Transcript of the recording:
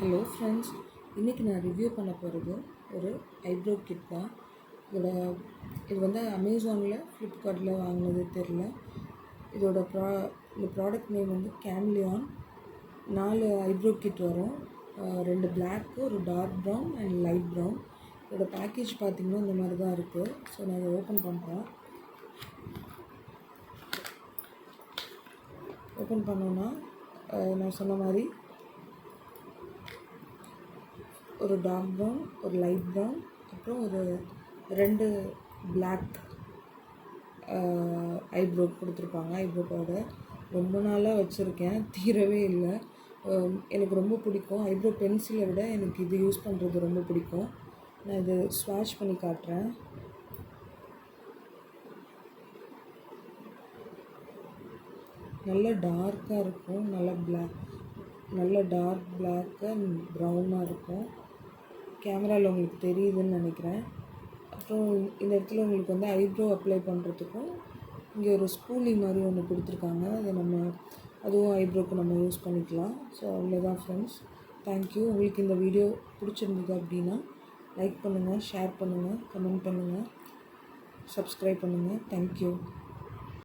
Hello friends, இன்றைக்கி நான் review பண்ண போகிறது ஒரு ஐப்ரோ கிட் தான். இது வந்து அமேசானில் ஃப்ளிப்கார்ட்டில் வாங்கினது தெரில. இந்த ப்ராடக்ட் நேம் வந்து கேம்லியான். 4 ஐப்ரோ கிட் வரும். 2 பிளாக்கு, ஒரு dark brown and light brown. இதோட பேக்கேஜ் பார்த்திங்கன்னா இந்த மாதிரி தான் இருக்குது. ஸோ நான் இதை ஓப்பன் பண்ணுறேன். ஓப்பன் பண்ணோன்னா நான் சொன்ன மாதிரி ஒரு டார்க் ப்ரௌன், ஒரு லைட் ப்ரௌன், அப்புறம் ஒரு 2 பிளாக் ஐப்ரோ கொடுத்துருப்பாங்க. ஐப்ரோ பவுடர் ரொம்ப நாளாக வச்சுருக்கேன், தீரவே இல்லை. எனக்கு ரொம்ப பிடிக்கும். ஐப்ரோ பென்சிலை விட எனக்கு இது யூஸ் பண்ணுறது ரொம்ப பிடிக்கும். நான் இது ஸ்வாட்ச் பண்ணி காட்டுறேன். நல்ல டார்க்காக இருக்கும், நல்ல டார்க் பிளாக்கு அண்ட் ப்ரௌனாக இருக்கும். கேமராவில் உங்களுக்கு தெரியுதுன்னு நினைக்கிறேன். அப்புறம் இந்த இடத்துல உங்களுக்கு வந்து ஐப்ரோ அப்ளை பண்ணுறதுக்கும் இங்கே ஒரு ஸ்பூலி மாதிரி ஒன்று கொடுத்துருக்காங்க. அதுவும் ஐப்ரோக்கு நம்ம யூஸ் பண்ணிக்கலாம். ஸோ அவ்வளோதான் ஃப்ரெண்ட்ஸ். தேங்க்யூ. உங்களுக்கு இந்த வீடியோ பிடிச்சிருந்தது அப்படின்னா லைக் பண்ணுங்கள், ஷேர் பண்ணுங்கள், கமெண்ட் பண்ணுங்கள், சப்ஸ்கிரைப் பண்ணுங்கள். தேங்க்யூ.